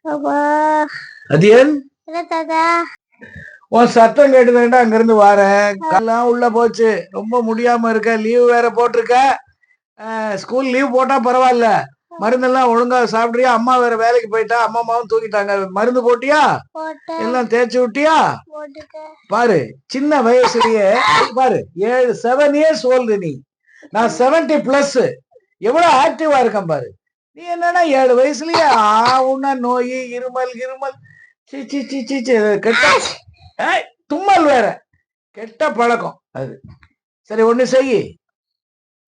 அது ஏன் உன் சத்தம் கேட்டுதான்டா அங்க இருந்து வாரேன். காலாம் உள்ள போச்சு. ரொம்ப முடியாம இருக்க. லீவ் வேற போட்டிருக்க. ஸ்கூல் லீவ் போட்டா பரவாயில்ல. மருந்தெல்லாம் ஒழுங்கா சாப்பிடுறியா? அம்மா வேற வேலைக்கு போயிட்டா. அம்மாவும் தூக்கிட்டாங்க. மருந்து போட்டியா? எல்லாம் தேய்ச்சி விட்டியா? பாரு, சின்ன வயசுலயே பாரு, 7 இயர்ஸ் ஓல்டு நீ. நான் 70+. எவ்வளவு ஆக்டிவா இருக்கேன் பாரு. நீ என்னன்னா 7 வயசுலயே ஆவுன்னா நோய், இருமல் இருமல். கெட்ட தும்மல் வேற. கெட்ட பழக்கம் அது. சரி, ஒண்ணு செய்யி.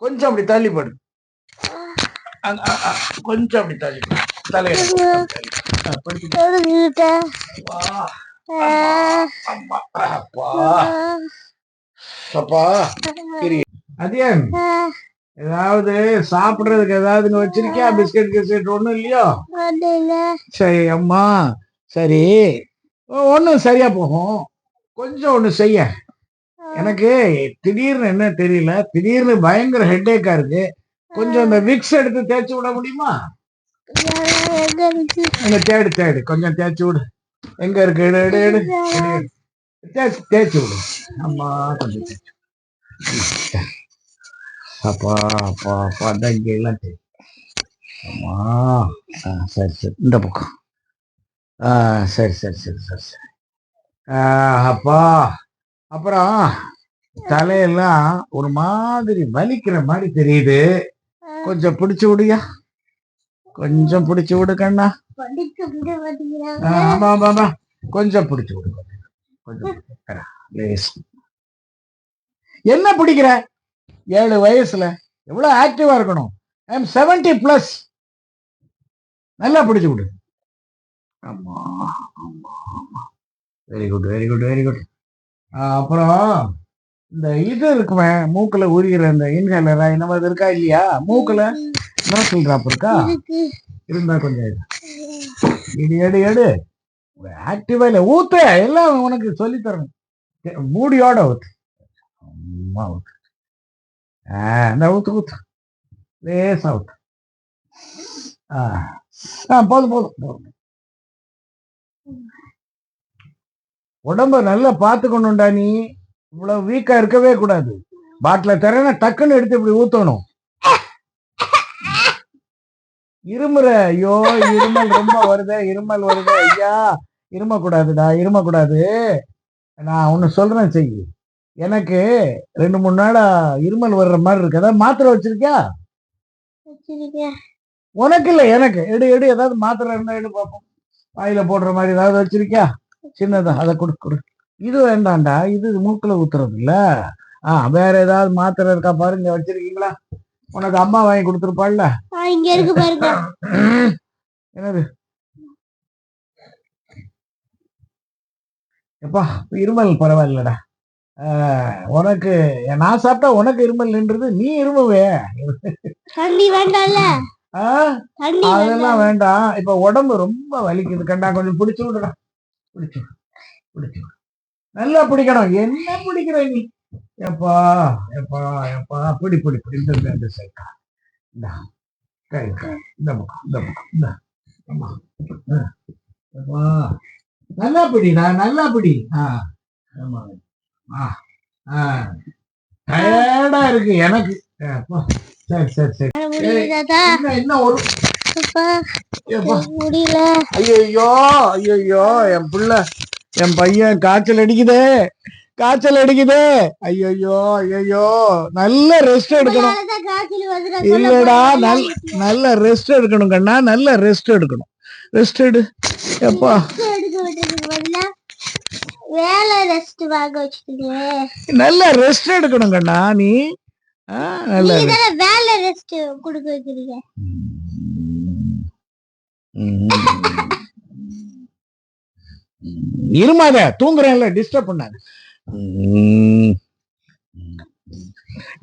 கொஞ்சம் அப்படி தள்ளிப்படு. கொஞ்சம் அப்படி தள்ளிப்படு. அதியன், ஏதாவது சாப்பிடுறதுக்கு ஏதாவது வச்சிருக்கியா? பிஸ்கட் கிஸ்கட் ஒண்ணும் இல்லையோ? சரி அம்மா, சரி, ஒண்ணும் சரியா போகும். கொஞ்சம் ஒண்ணு செய்ய. எனக்கு திடீர்னு என்ன தெரியல, திடீர்னு பயங்கர ஹெட்டேக்கா இருக்கு. கொஞ்சம் இந்த விக்ஸ் எடுத்து தேய்ச்சி விட முடியுமா? தேடு தேடு, கொஞ்சம் தேய்ச்சி விடு. எங்க இருக்கு? எடு எடு எடு. தேய்ச்சி விடு. அம்மா கொஞ்சம் தேய்ச்சி. அப்பா அப்பா அப்பா, இங்க எல்லாம் தேய்ச்சி. அம்மா, சரி சரி, இந்த பக்கம். சரி சரி சரி சரி சரி. அப்பா, அப்புறம் தலையெல்லாம் ஒரு மாதிரி வலிக்கிற மாதிரி தெரியுது. கொஞ்சம் பிடிச்சு விடுயா. கொஞ்சம் பிடிச்சு விடு கண்ணா. ஆமா ஆமா ஆமா, கொஞ்சம் பிடிச்சு விடு. கொஞ்சம் என்ன பிடிக்கிற? 7 வயசுல எவ்வளவு ஆக்டிவா இருக்கணும். I am 70+. நல்லா பிடிச்சு விடு. ஆமா ஆமா, very good very good very good. அப்புறம் இந்த இது இருக்குமே, மூக்குல உரிகிற இந்த இன்ஹேலரா இந்த மாதிரி இருக்கா இல்லையா? மூக்குல நோசல் டிராப் இருக்கா? இருந்தா கொஞ்சம் எடு எடு எடு. ஆக்டிவா இல்ல, ஊத்து. எல்லாம் உனக்கு சொல்லி தரணும். மூடியோட ஊத்து. அம்மா ஊத்து. இந்த ஊத்து ஊத்து, லேசா ஊத்து. போதும் போதும் போதும். உடம்ப நல்லா பாத்துக்கணும்டா நீ. இவ்வளவு வீக்கா இருக்கவே கூடாது. பாட்டில தரேன்னா டக்குன்னு எடுத்து இப்படி ஊத்தணும். இருமுற. ஐயோ, இருமல் ரொம்ப வருது, இருமல் வருது. ஐயா, இரும கூடாதுடா, இரும கூடாது. நான் ஒண்ணு சொல்றேன் செய்யி. எனக்கு 2-3 நாளா இருமல் வர்ற மாதிரி இருக்கு. ஏதாவது மாத்திரை வச்சிருக்கியா? உனக்கு இல்ல, எனக்கு. எடு எடு, ஏதாவது மாத்திரை இருந்தா எடு பார்ப்போம். வாயில போடுற மாதிரி ஏதாவது வச்சிருக்கியா? சின்னதா, அதை கொடு. இது வேண்டாம்டா, இது மூக்குல ஊத்துறது இல்ல. வேற ஏதாவது மாத்திரை இருக்கா பாருங்க, வச்சிருக்கீங்களா? உனக்கு அம்மா வாங்கி கொடுத்துருப்பாள்ல. என்னது? எப்பா, இருமல் பரவாயில்லடா. உனக்கு நான் சாப்பிட்டா உனக்கு இருமல் நின்றது. நீ இருமுவே. அதெல்லாம் வேண்டாம். இப்ப உடம்பு ரொம்ப வலிக்குது கண்டா. கொஞ்சம் பிடிச்சு விடுடா. பிடிச்சு பிடிச்சு நல்லா பிடிக்கணும். என்ன பிடிக்கிற நீ? எப்பா எப்பா எப்பா, பிடி பிடி பிடி. இந்த சைக்கா, இந்த கை, இந்த பக்கம், இந்த பக்கம், இந்த. ஆமா, நல்லா பிடிடா, நல்லா பிடி. ஆமா, டயர்டா இருக்கு எனக்கு. சரி சரி சரி. இன்னும் ஒரு ஐயோ ஐயோ, என் பிள்ளை, என் பையன் காய்ச்சல் அடிக்குதே, காய்ச்சல் அடிக்குதே. ஐயோ ஐயோ, நல்ல ரெஸ்ட் எடுக்கணும். இல்லடா, நல்ல ரெஸ்ட் எடுக்கணும் கண்ணா, நல்ல ரெஸ்ட் எடுக்கணும். ரெஸ்ட் எடு. எப்பா, நல்ல ரெஸ்ட் எடுக்கணும் கண்ணா நீ. இருமாத, தூங்குறேன்ல, டிஸ்டர்ப் பண்ணாத.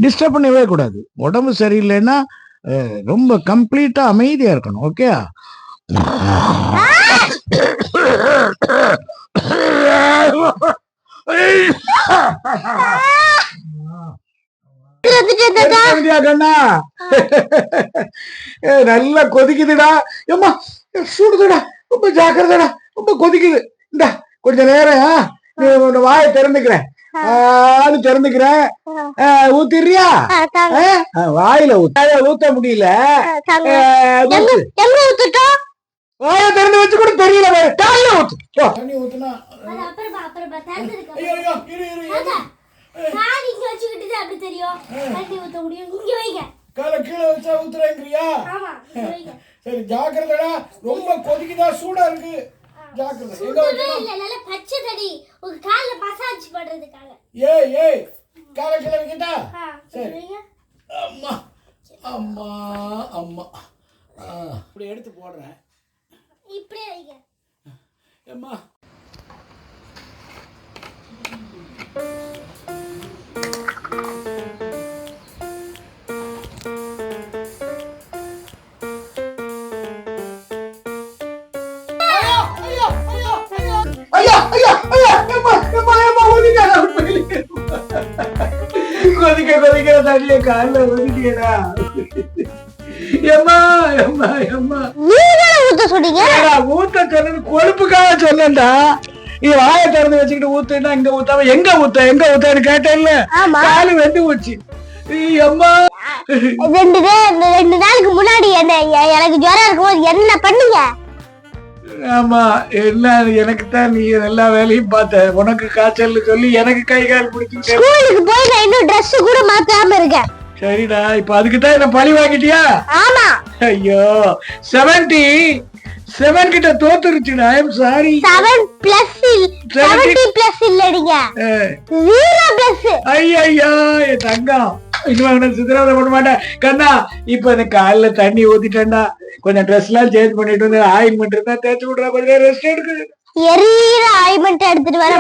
டிஸ்டர்ப் பண்ணவே கூடாது. உடம்பு சரியில்லைன்னா ரொம்ப கம்ப்ளீட்டா அமைதியா இருக்கணும். ஓகே? நல்லா கொதிக்குதுடா. ஏம்மா, சுடுதுடா. ரொம்ப ஜாக்கிரதடா, ரொம்ப கொதிக்குது. இந்த கொஞ்ச நேரம் நீ உன்னோட வாயை திறந்துக்கிறேன், திறந்துக்கிறேன், ஊத்திடுறியா? வாயில ஊத்த முடியல, வாயை திறந்து வச்சு கூட தெரியல. தண்ணி ஊத்துனா கால கீழே வச்சா ஊத்துறேங்கிறியா? சரி ஜாக்கிரதடா, ரொம்ப கொதிக்குதா, சூடா இருக்கு, ஜாக்கிரதை. எங்க நல்ல பச்சை தண்ணி உங்க கால்ல மசாஜ் பண்றதுக்காக. ஏய் கால கீழே வைக்கட்டா? சரி. அம்மா அம்மா அம்மா இப்படி எடுத்து போடுறேன். இப்படியே வைங்க. அம்மா கொதிக்கிற தண்ணிய கால ஒதுக்கியடா. ஊத்த சொன்னு கொழுப்புக்காக சொன்னேன்டா. நீ வாயை திறந்து வச்சுக்கிட்டு ஊத்துனா இங்க ஊத்தாம எங்க ஊத்தன்னு கேட்டேன்ல, காலு வெந்து போச்சு. அம்மா 2 நாளுக்கு முன்னாடி எனக்கு ஜுரம் இருக்கும்போது என்ன பண்ணீங்க? ஆமா என்ன, எனக்கு தான் நீ எல்லா வேலையும் பார்த்த. உனக்கு காய்ச்சல் சொல்லி எனக்கு கை கால் பிடிச்சி ஸ்கூலுக்கு போய் நான் இன்னும் Dress கூட மாத்தாம இருக்கேன். சரிடா, இப்ப அதுக்கு தான் என்ன பழி வாங்கிட்டியா? ஆமா. ஐயோ 77 கிட்ட தோத்துருச்சுடா. ஐ அம் சாரி. 70+ இல்லடிங்க, 0+. ஐயோ என் தங்கம், இன்னும் சித்திரவதை பண்ண மாட்டேன் கண்ணா. இப்ப இந்த காலில் தண்ணி ஊத்திட்டேன்டா, கொஞ்சம் ட்ரெஸ் எல்லாம் சேஞ்ச் பண்ணிட்டு வந்து ஆயின்மெண்ட் இருந்தா தேய்ச்சி விடுறா, கொஞ்சம் ரெஸ்ட் எடுக்கு. எரியிற ஆயின்மெண்ட் எடுத்துட்டு வர.